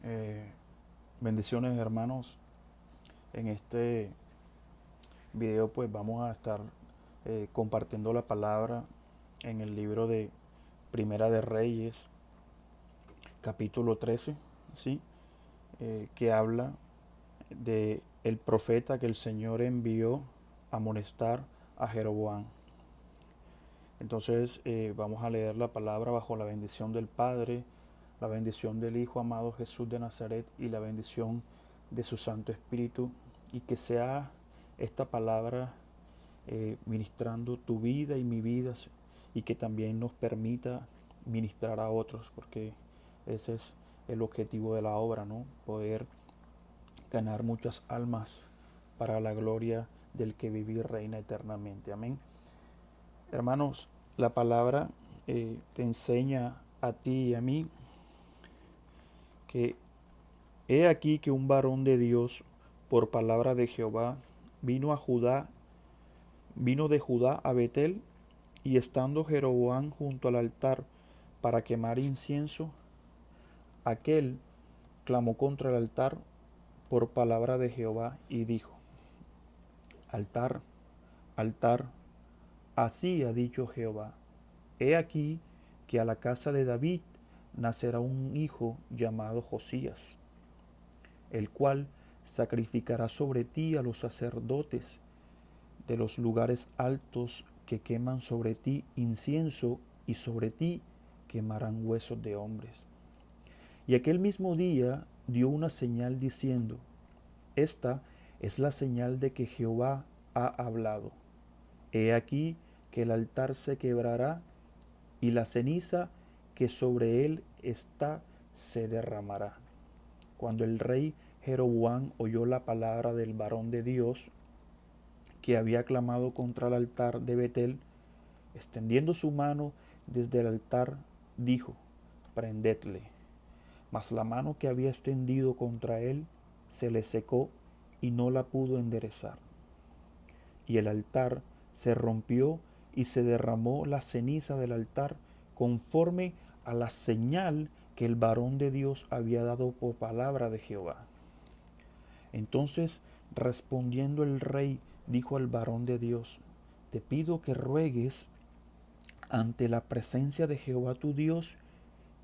Eh, Bendiciones, hermanos. En este video pues vamos a estar compartiendo la palabra en el libro de Primera de Reyes, capítulo 13, ¿sí? Que habla de el profeta que el Señor envió a amonestar a Jeroboam. Entonces vamos a leer la palabra bajo la bendición del Padre, la bendición del Hijo amado Jesús de Nazaret y la bendición de su Santo Espíritu, y que sea esta palabra ministrando tu vida y mi vida, y que también nos permita ministrar a otros, porque ese es el objetivo de la obra, ¿no? Poder ganar muchas almas para la gloria del que vive y reina eternamente. Amén. Hermanos, la palabra te enseña a ti y a mí que he aquí que un varón de Dios, por palabra de Jehová, vino a Judá, vino de Judá a Betel, y estando Jeroboam junto al altar para quemar incienso, aquel clamó contra el altar por palabra de Jehová y dijo: Altar, altar, así ha dicho Jehová, he aquí que a la casa de David nacerá un hijo llamado Josías, el cual sacrificará sobre ti a los sacerdotes de los lugares altos que queman sobre ti incienso, y sobre ti quemarán huesos de hombres. Y aquel mismo día dio una señal diciendo: Esta es la señal de que Jehová ha hablado. He aquí que el altar se quebrará, y la ceniza que sobre él está se derramará. Cuando el rey Jeroboam oyó la palabra del varón de Dios que había clamado contra el altar de Betel, extendiendo su mano desde el altar, dijo: Prendedle. Mas la mano que había extendido contra él se le secó y no la pudo enderezar. Y el altar se rompió y se derramó la ceniza del altar conforme a la señal que el varón de Dios había dado por palabra de Jehová. Entonces, respondiendo el rey, dijo al varón de Dios: Te pido que ruegues ante la presencia de Jehová tu Dios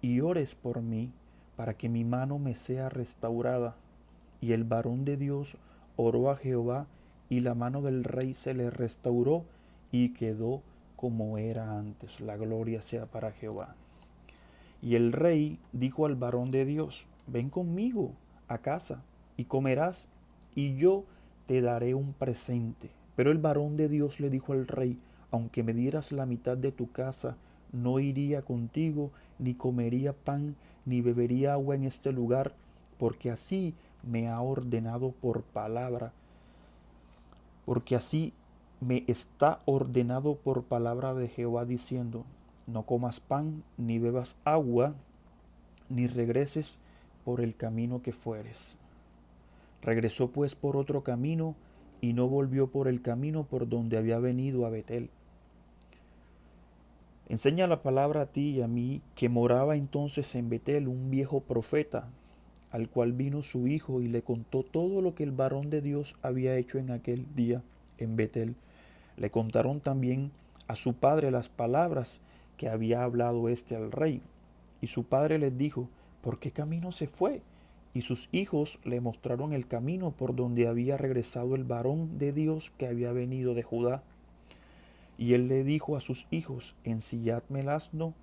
y ores por mí, para que mi mano me sea restaurada. Y el varón de Dios oró a Jehová, y la mano del rey se le restauró y quedó como era antes. La gloria sea para Jehová. Y el rey dijo al varón de Dios: Ven conmigo a casa y comerás, y yo te daré un presente. Pero el varón de Dios le dijo al rey: Aunque me dieras la mitad de tu casa, no iría contigo, ni comería pan, ni bebería agua en este lugar, porque así me ha ordenado por palabra, porque así me está ordenado por palabra de Jehová, diciendo: No comas pan, ni bebas agua, ni regreses por el camino que fueres. Regresó pues por otro camino, y no volvió por el camino por donde había venido a Betel. Enseña la palabra a ti y a mí que moraba entonces en Betel un viejo profeta, al cual vino su hijo y le contó todo lo que el varón de Dios había hecho en aquel día en Betel. Le contaron también a su padre las palabras que había hablado éste al rey. Y su padre les dijo: ¿Por qué camino se fue? Y sus hijos le mostraron el camino por donde había regresado el varón de Dios que había venido de Judá. Y él le dijo a sus hijos: Ensilladme el asno.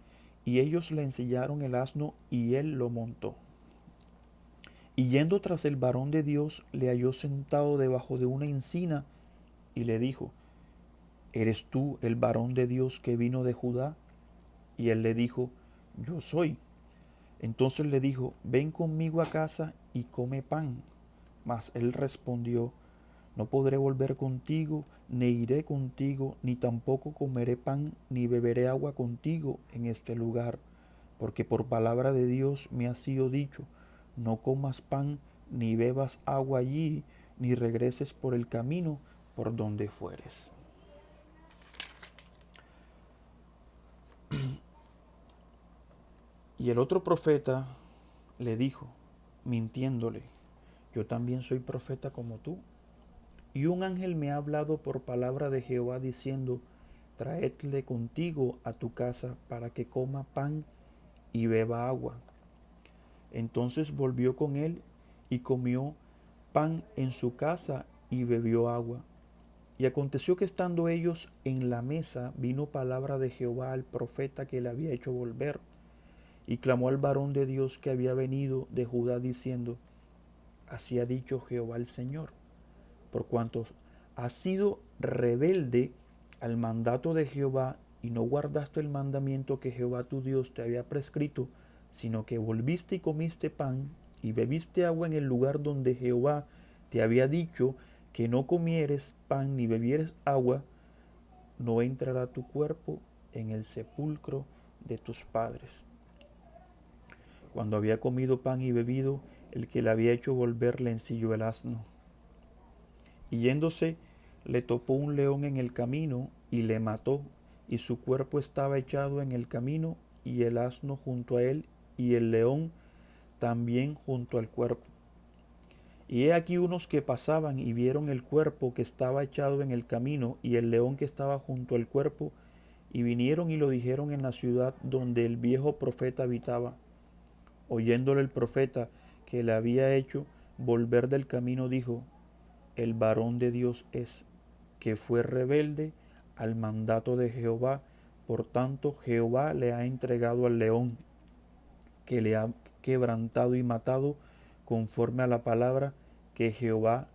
Y ellos le ensillaron el asno, y él lo montó. Y yendo tras el varón de Dios, le halló sentado debajo de una encina, y le dijo: ¿Eres tú el varón de Dios que vino de Judá? Y él le dijo: Yo soy. Entonces le dijo: Ven conmigo a casa y come pan. Mas él respondió: No podré volver contigo, ni iré contigo, ni tampoco comeré pan, ni beberé agua contigo en este lugar, porque por palabra de Dios me ha sido dicho: No comas pan, ni bebas agua allí, ni regreses por el camino por donde fueres. Y el otro profeta le dijo: mintiéndole: yo también soy profeta como tú. Y un ángel me ha hablado por palabra de Jehová diciendo: traedle contigo a tu casa para que coma pan y beba agua. Entonces volvió con él y comió pan en su casa y bebió agua. Y aconteció que estando ellos en la mesa, vino palabra de Jehová al profeta que le había hecho volver, y clamó al varón de Dios que había venido de Judá diciendo: así ha dicho Jehová el Señor, por cuanto has sido rebelde al mandato de Jehová y no guardaste el mandamiento que Jehová tu Dios te había prescrito, sino que volviste y comiste pan y bebiste agua en el lugar donde Jehová te había dicho que no comieres pan ni bebieres agua, no entrará tu cuerpo en el sepulcro de tus padres. Cuando había comido pan y bebido, el que le había hecho volver le ensilló el asno. Y yéndose, le topó un león en el camino y le mató, y su cuerpo estaba echado en el camino, y el asno junto a él, y el león también junto al cuerpo. Y he aquí unos que pasaban y vieron el cuerpo que estaba echado en el camino, y el león que estaba junto al cuerpo, y vinieron y lo dijeron en la ciudad donde el viejo profeta habitaba. Oyéndole el profeta que le había hecho volver del camino, dijo: el varón de Dios es, que fue rebelde al mandato de Jehová, por tanto Jehová le ha entregado al león, que le ha quebrantado y matado, conforme a la palabra que Jehová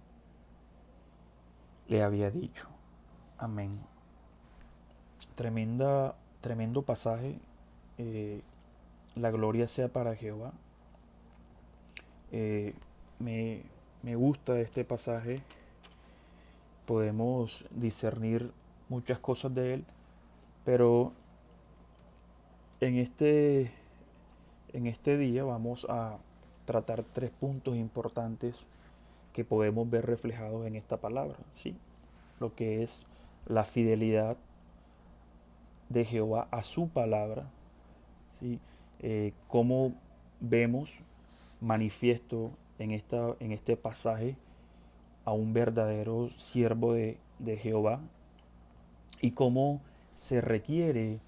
le había dicho. Amén. Tremendo pasaje. La gloria sea para Jehová. Eh, me, me gusta este pasaje. Podemos discernir muchas cosas de él, pero en este día vamos a tratar 3 puntos importantes que podemos ver reflejados en esta palabra, ¿sí? Lo que es la fidelidad de Jehová a su palabra, ¿sí? Cómo vemos manifiesto en este pasaje a un verdadero siervo de Jehová, y cómo se requiere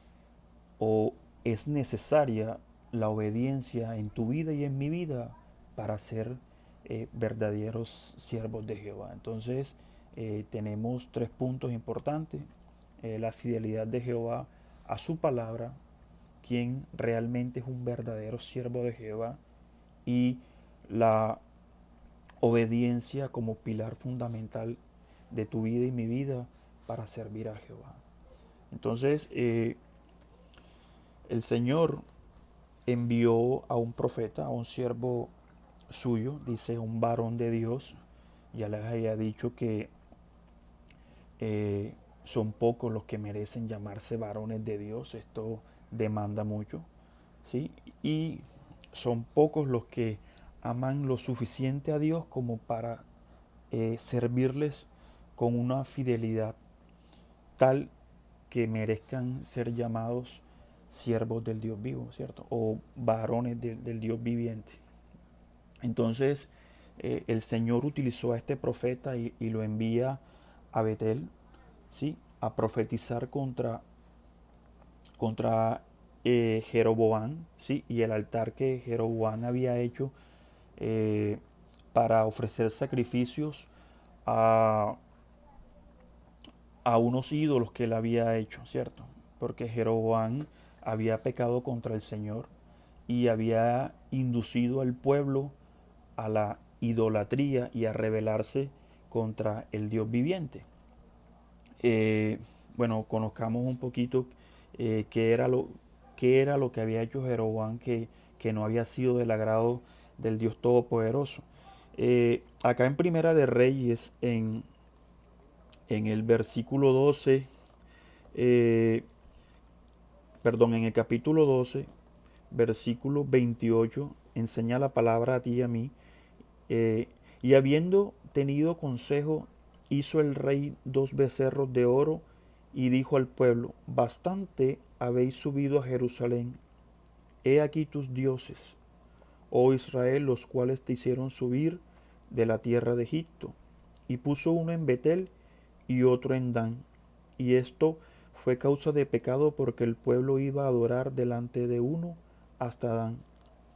o es necesaria la obediencia en tu vida y en mi vida para ser verdaderos siervos de Jehová. Entonces tenemos 3 puntos importantes: la fidelidad de Jehová a su palabra, quien realmente es un verdadero siervo de Jehová, y la obediencia como pilar fundamental de tu vida y mi vida para servir a Jehová. Entonces, el Señor envió a un profeta, a un siervo suyo, dice un varón de Dios. Ya les había dicho que son pocos los que merecen llamarse varones de Dios. Esto demanda mucho, ¿sí? Y son pocos los que aman lo suficiente a Dios como para servirles con una fidelidad tal que merezcan ser llamados siervos del Dios vivo, ¿cierto? O varones del Dios viviente. Entonces, el Señor utilizó a este profeta y lo envía a Betel, ¿sí? A profetizar contra Jeroboam, ¿sí? Y el altar que Jeroboam había hecho para ofrecer sacrificios a, a unos ídolos que él había hecho, ¿cierto? Porque Jeroboam había pecado contra el Señor y había inducido al pueblo a la idolatría y a rebelarse contra el Dios viviente. Bueno, conozcamos un poquito qué era lo que había hecho Jeroboam, que no había sido del agrado del Dios Todopoderoso. Acá en Primera de Reyes, en el versículo 12, en el capítulo 12, versículo 28, enseña la palabra a ti y a mí. Y habiendo tenido consejo, hizo el rey 2 becerros de oro y dijo al pueblo: bastante habéis subido a Jerusalén, he aquí tus dioses, oh Israel, los cuales te hicieron subir de la tierra de Egipto. Y puso uno en Betel y otro en Dan. Y esto fue causa de pecado porque el pueblo iba a adorar delante de uno hasta Dan.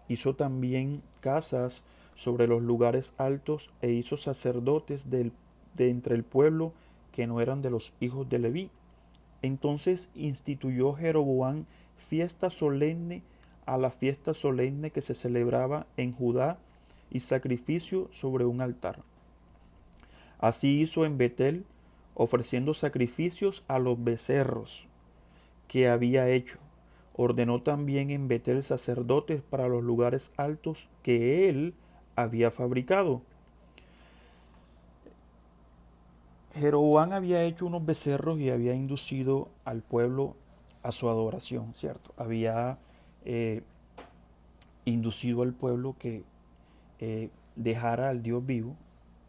Hizo también casas sobre los lugares altos e hizo sacerdotes de entre el pueblo que no eran de los hijos de Leví. Entonces instituyó Jeroboam fiesta solemne a la fiesta solemne que se celebraba en Judá y sacrificio sobre un altar. Así hizo en Betel, ofreciendo sacrificios a los becerros que había hecho. Ordenó también en Betel sacerdotes para los lugares altos que él había fabricado. Jeroboam había hecho unos becerros y había inducido al pueblo a su adoración, ¿cierto? Había eh, inducido al pueblo que dejara al Dios vivo,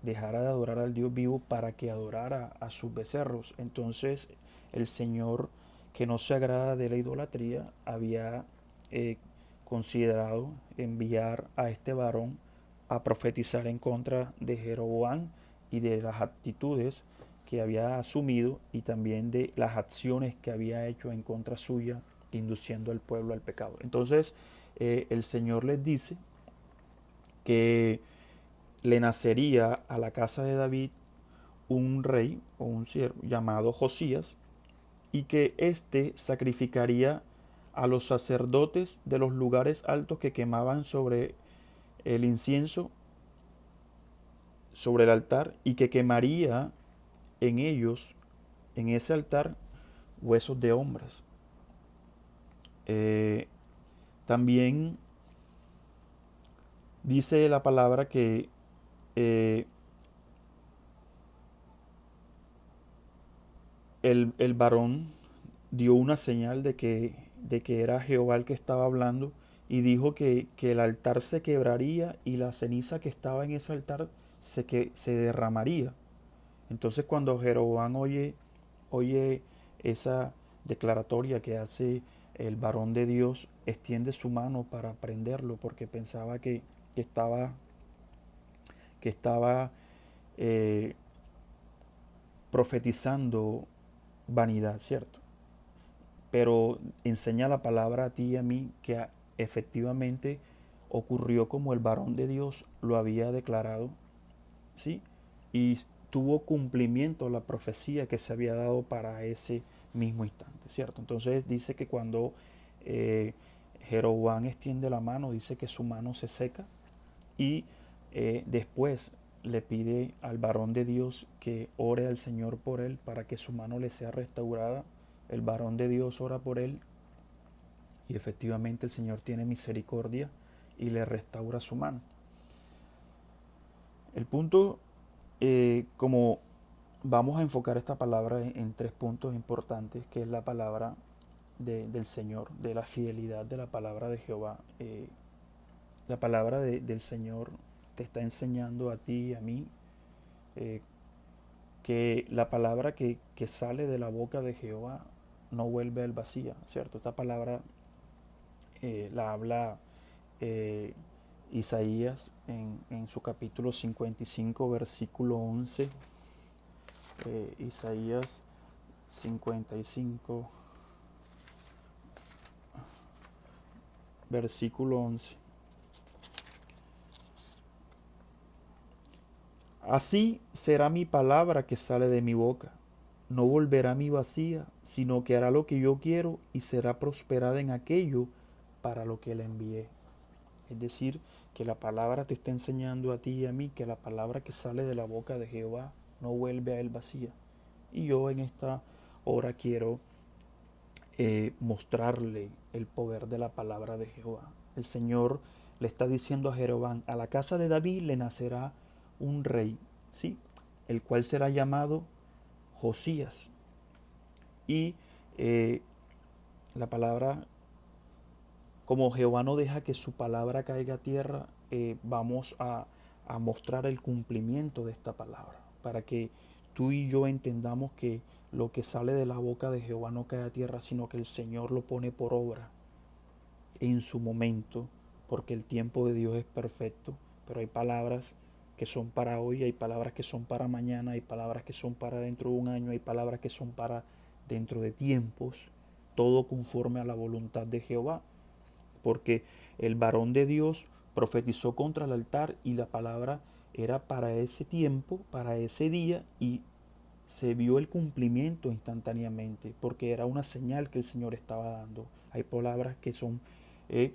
dejara de adorar al Dios vivo para que adorara a sus becerros. Entonces el Señor, que no se agrada de la idolatría, había eh, considerado enviar a este varón a profetizar en contra de Jeroboam y de las actitudes que había asumido y también de las acciones que había hecho en contra suya, induciendo al pueblo al pecado. Entonces el Señor les dice que le nacería a la casa de David un rey o un siervo llamado Josías, y que éste sacrificaría a los sacerdotes de los lugares altos que quemaban sobre el incienso, sobre el altar, y que quemaría en ellos, en ese altar, huesos de hombres. Eh, También dice la palabra que eh, el varón dio una señal de que era Jehová el que estaba hablando, y dijo que el altar se quebraría y la ceniza que estaba en ese altar se derramaría. Entonces cuando Jeroboam oye esa declaratoria que hace el varón de Dios, extiende su mano para prenderlo porque pensaba que estaba, que estaba eh, profetizando vanidad, ¿cierto? Pero enseña la palabra a ti y a mí que efectivamente ocurrió como el varón de Dios lo había declarado, ¿sí? Y tuvo cumplimiento la profecía que se había dado para ese mismo instante, ¿cierto? Entonces dice que cuando eh, Jeroboam extiende la mano, dice que su mano se seca y después le pide al varón de Dios que ore al Señor por él para que su mano le sea restaurada. El varón de Dios ora por él y efectivamente el Señor tiene misericordia y le restaura su mano. El punto, como vamos a enfocar esta palabra en tres puntos importantes, que es la palabra del Señor, de la fidelidad de la palabra de Jehová. La palabra del Señor te está enseñando a ti y a mí eh, que la palabra que sale de la boca de Jehová no vuelve al vacía, ¿cierto? Esta palabra la habla eh, Isaías en su capítulo 55, versículo 11. Isaías 55, versículo 11. Así será mi palabra que sale de mi boca. No volverá a mí vacía, sino que hará lo que yo quiero y será prosperada en aquello para lo que la envié. Es decir, que la palabra te está enseñando a ti y a mí que la palabra que sale de la boca de Jehová no vuelve a él vacía. Y yo en esta hora quiero mostrarle el poder de la palabra de Jehová. El Señor le está diciendo a Jeroboam, a la casa de David le nacerá un rey, ¿sí? El cual será llamado Josías. Y eh, la palabra, como Jehová no deja que su palabra caiga a tierra, vamos a mostrar el cumplimiento de esta palabra, para que tú y yo entendamos que lo que sale de la boca de Jehová no cae a tierra, sino que el Señor lo pone por obra en su momento, porque el tiempo de Dios es perfecto, pero hay palabras que son para hoy, hay palabras que son para mañana, hay palabras que son para dentro de un año, hay palabras que son para dentro de tiempos, todo conforme a la voluntad de Jehová, porque el varón de Dios profetizó contra el altar y la palabra era para ese tiempo, para ese día, y se vio el cumplimiento instantáneamente, porque era una señal que el Señor estaba dando. Hay palabras que son eh,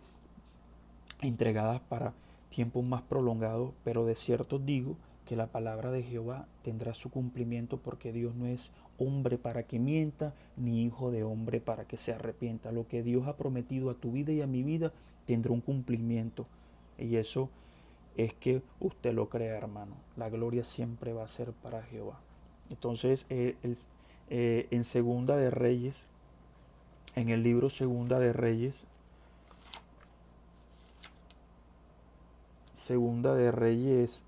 entregadas para tiempos más prolongados, pero de cierto digo que la palabra de Jehová tendrá su cumplimiento, porque Dios no es hombre para que mienta, ni hijo de hombre para que se arrepienta. Lo que Dios ha prometido a tu vida y a mi vida tendrá un cumplimiento. Y eso es que usted lo crea, hermano. La gloria siempre va a ser para Jehová. Entonces, en Segunda de Reyes, en el libro Segunda de Reyes 22. Segunda de Reyes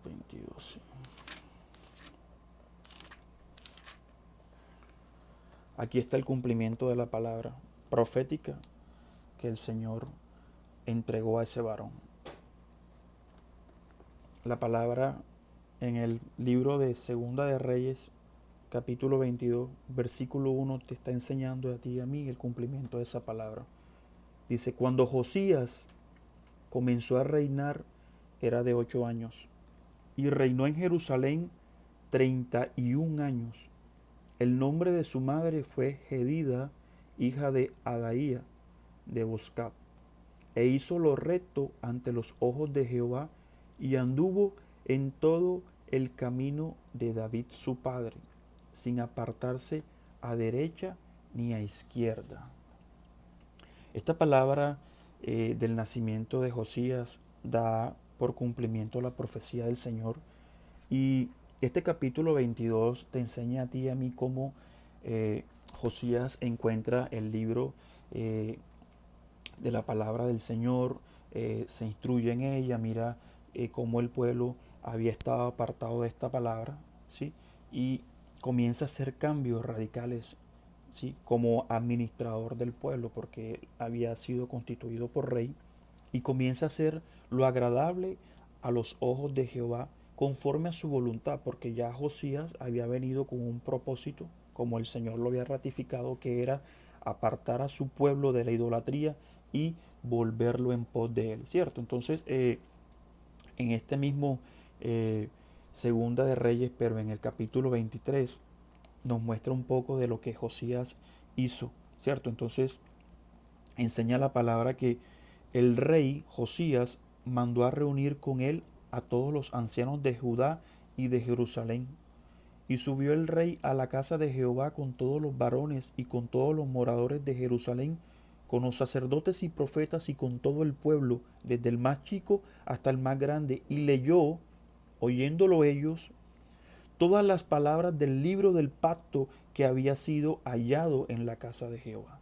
22. Aquí está el cumplimiento de la palabra profética que el Señor entregó a ese varón. La palabra en el libro de Segunda de Reyes, capítulo 22, versículo 1, te está enseñando a ti y a mí el cumplimiento de esa palabra. Dice, cuando Josías comenzó a reinar, era de 8 años, y reinó en Jerusalén 31 años. El nombre de su madre fue Jedida, hija de Adaía, de Boscat. E hizo lo recto ante los ojos de Jehová, y anduvo en todo el camino de David su padre, sin apartarse a derecha ni a izquierda. Esta palabra del nacimiento de Josías da por cumplimiento la profecía del Señor, y este capítulo 22 te enseña a ti y a mí cómo Josías encuentra el libro de la palabra del Señor, se instruye en ella, mira cómo el pueblo había estado apartado de esta palabra, ¿sí? Y comienza a hacer cambios radicales, ¿sí? Como administrador del pueblo, porque había sido constituido por rey, y comienza a hacer lo agradable a los ojos de Jehová conforme a su voluntad, porque ya Josías había venido con un propósito, como el Señor lo había ratificado, que era apartar a su pueblo de la idolatría y volverlo en pos de él, ¿cierto? Entonces, en este mismo Segunda de Reyes, pero en el capítulo 23, nos muestra un poco de lo que Josías hizo, ¿cierto? Entonces, enseña la palabra que el rey Josías mandó a reunir con él a todos los ancianos de Judá y de Jerusalén. Y subió el rey a la casa de Jehová con todos los varones y con todos los moradores de Jerusalén, con los sacerdotes y profetas y con todo el pueblo, desde el más chico hasta el más grande, y leyó, oyéndolo ellos, todas las palabras del libro del pacto que había sido hallado en la casa de Jehová.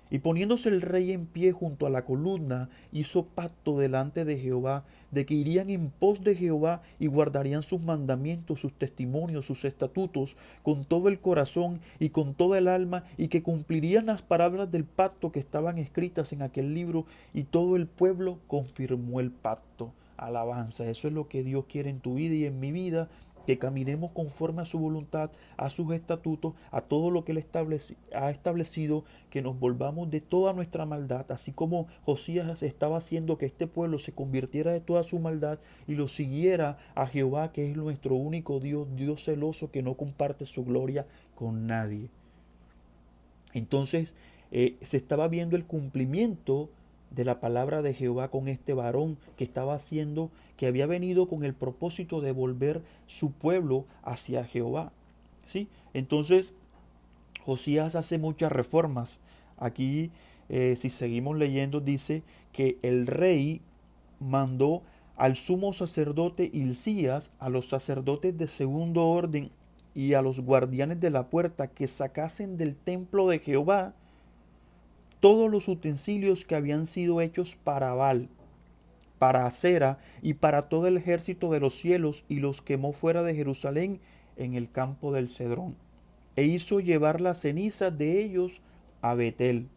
Y poniéndose el rey en pie junto a la columna, hizo pacto delante de Jehová, de que irían en pos de Jehová y guardarían sus mandamientos, sus testimonios, sus estatutos, con todo el corazón y con toda el alma, y que cumplirían las palabras del pacto que estaban escritas en aquel libro, y todo el pueblo confirmó el pacto. Alabanza, eso es lo que Dios quiere en tu vida y en mi vida, que caminemos conforme a su voluntad, a sus estatutos, a todo lo que Él ha establecido, que nos volvamos de toda nuestra maldad, así como Josías estaba haciendo que este pueblo se convirtiera de toda su maldad y lo siguiera a Jehová, que es nuestro único Dios, Dios celoso, que no comparte su gloria con nadie. Entonces se estaba viendo el cumplimiento de la palabra de Jehová con este varón que estaba haciendo, que había venido con el propósito de volver su pueblo hacia Jehová, ¿sí? Entonces Josías hace muchas reformas. Aquí, si seguimos leyendo, dice que el rey mandó al sumo sacerdote Hilcías, a los sacerdotes de segundo orden y a los guardianes de la puerta que sacasen del templo de Jehová todos los utensilios que habían sido hechos para Baal, para Acera y para todo el ejército de los cielos, y los quemó fuera de Jerusalén en el campo del Cedrón. E hizo llevar las cenizas de ellos a Betel,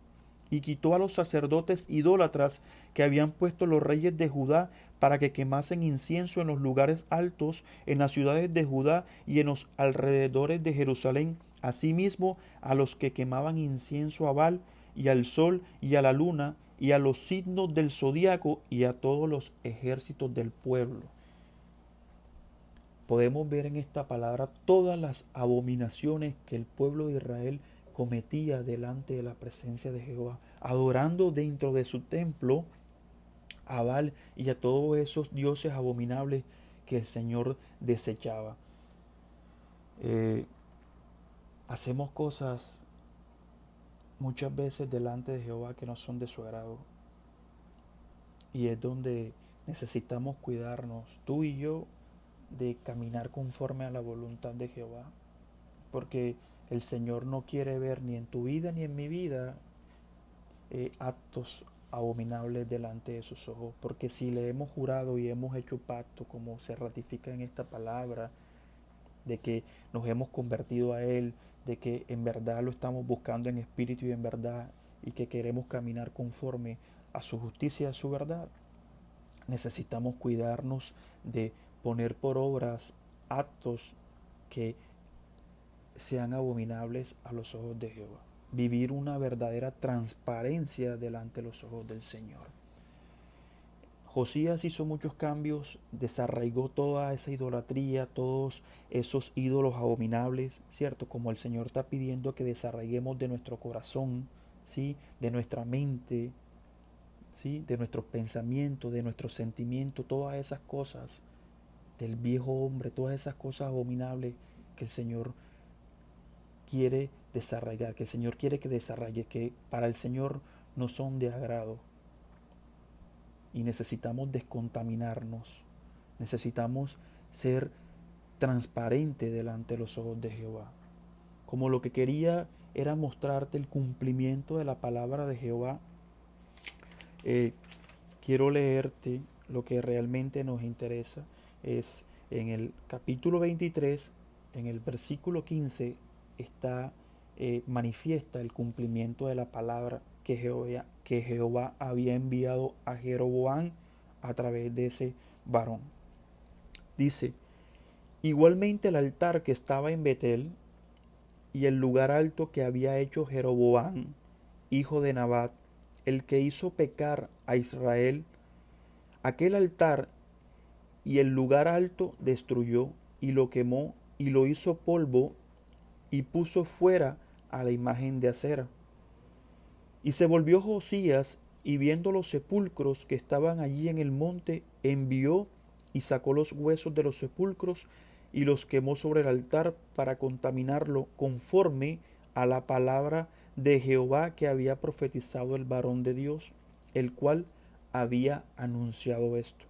y quitó a los sacerdotes idólatras que habían puesto los reyes de Judá para que quemasen incienso en los lugares altos, en las ciudades de Judá y en los alrededores de Jerusalén, asimismo a los que quemaban incienso a Baal y al sol y a la luna y a los signos del zodiaco y a todos los ejércitos del pueblo. Podemos ver en esta palabra todas las abominaciones que el pueblo de Israel cometía delante de la presencia de Jehová, adorando dentro de su templo a Baal y a todos esos dioses abominables que el Señor desechaba. Eh, Hacemos cosas muchas veces delante de Jehová que no son de su agrado, y es donde necesitamos cuidarnos, tú y yo, de caminar conforme a la voluntad de Jehová, porque el Señor no quiere ver ni en tu vida ni en mi vida actos abominables delante de sus ojos, porque si le hemos jurado y hemos hecho pacto, como se ratifica en esta palabra, de que nos hemos convertido a Él, de que en verdad lo estamos buscando en espíritu y en verdad, y que queremos caminar conforme a su justicia y a su verdad, necesitamos cuidarnos de poner por obras actos que sean abominables a los ojos de Jehová. Vivir una verdadera transparencia delante de los ojos del Señor. Josías hizo muchos cambios, desarraigó toda esa idolatría, todos esos ídolos abominables, ¿cierto? Como el Señor está pidiendo que desarraiguemos de nuestro corazón, ¿sí? De nuestra mente, ¿sí? De nuestros pensamientos, de nuestros sentimientos, todas esas cosas del viejo hombre, todas esas cosas abominables que el Señor quiere desarraigar, que el Señor quiere que desarraigue, que para el Señor no son de agrado. Y necesitamos descontaminarnos, necesitamos ser transparentes delante de los ojos de Jehová. Como lo que quería era mostrarte el cumplimiento de la palabra de Jehová, quiero leerte lo que realmente nos interesa. Es en el capítulo 23, en el versículo 15, está manifiesta el cumplimiento de la palabra que Jehová había enviado a Jeroboam a través de ese varón. Dice: igualmente el altar que estaba en Betel y el lugar alto que había hecho Jeroboam, hijo de Nabat, el que hizo pecar a Israel, aquel altar y el lugar alto destruyó y lo quemó y lo hizo polvo y puso fuera a la imagen de acera. Y se volvió Josías y viendo los sepulcros que estaban allí en el monte, envió y sacó los huesos de los sepulcros y los quemó sobre el altar para contaminarlo conforme a la palabra de Jehová que había profetizado el varón de Dios, el cual había anunciado esto.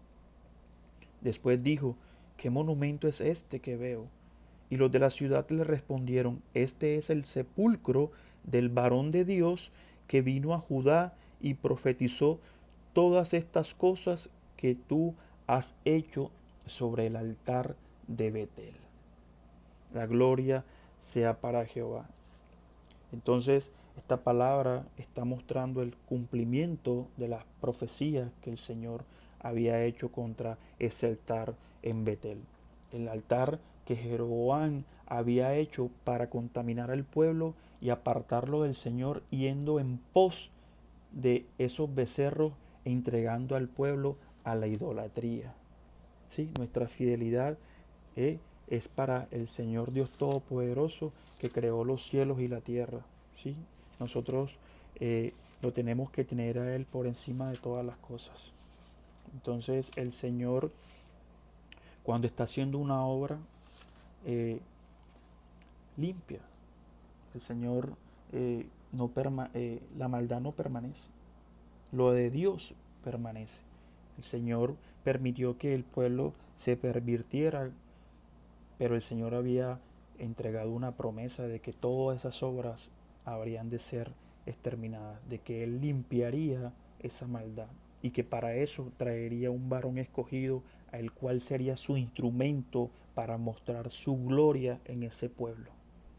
Después dijo: ¿qué monumento es este que veo? Y los de la ciudad le respondieron: este es el sepulcro del varón de Dios que vino a Judá y profetizó todas estas cosas que tú has hecho sobre el altar de Betel. La gloria sea para Jehová. Entonces, esta palabra está mostrando el cumplimiento de las profecías que el Señor había hecho contra ese altar en Betel. El altar que Jeroboam había hecho para contaminar al pueblo y apartarlo del Señor, yendo en pos de esos becerros e entregando al pueblo a la idolatría. ¿Sí? Nuestra fidelidad es para el Señor Dios Todopoderoso, que creó los cielos y la tierra. ¿Sí? Nosotros lo tenemos que tener a Él por encima de todas las cosas. Entonces el Señor, cuando está haciendo una obra, limpia. El Señor, la maldad no permanece. Lo de Dios permanece. El Señor permitió que el pueblo se pervirtiera, pero el Señor había entregado una promesa de que todas esas obras habrían de ser exterminadas, de que Él limpiaría esa maldad y que para eso traería un varón escogido, al cual sería su instrumento para mostrar su gloria en ese pueblo.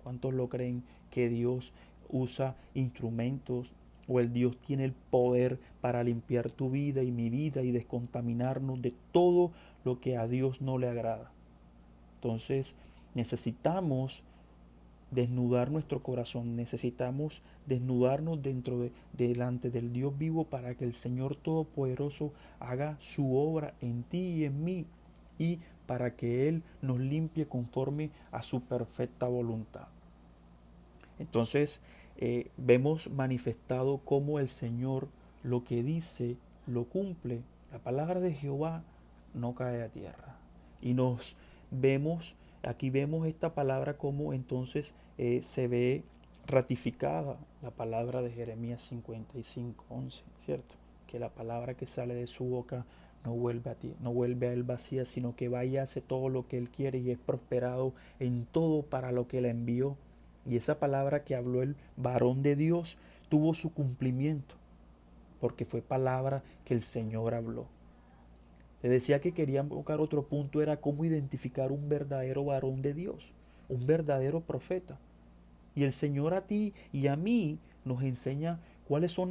¿Cuántos lo creen que Dios usa instrumentos, o el Dios tiene el poder para limpiar tu vida y mi vida y descontaminarnos de todo lo que a Dios no le agrada. Entonces necesitamos desnudar nuestro corazón, necesitamos desnudarnos delante del Dios vivo para que el Señor Todopoderoso haga su obra en ti y en mí, y para que Él nos limpie conforme a su perfecta voluntad. Entonces vemos manifestado cómo el Señor lo que dice lo cumple. La palabra de Jehová no cae a tierra. Y nos vemos, aquí vemos esta palabra como entonces se ve ratificada la palabra de Jeremías 55:11, ¿cierto? Que la palabra que sale de su boca no vuelve a ti, no vuelve a él vacía, sino que va y hace todo lo que él quiere y es prosperado en todo para lo que la envió. Y esa palabra que habló el varón de Dios tuvo su cumplimiento, porque fue palabra que el Señor habló. Le decía que quería tocar otro punto, era cómo identificar un verdadero varón de Dios, un verdadero profeta. Y el Señor a ti y a mí nos enseña cuáles son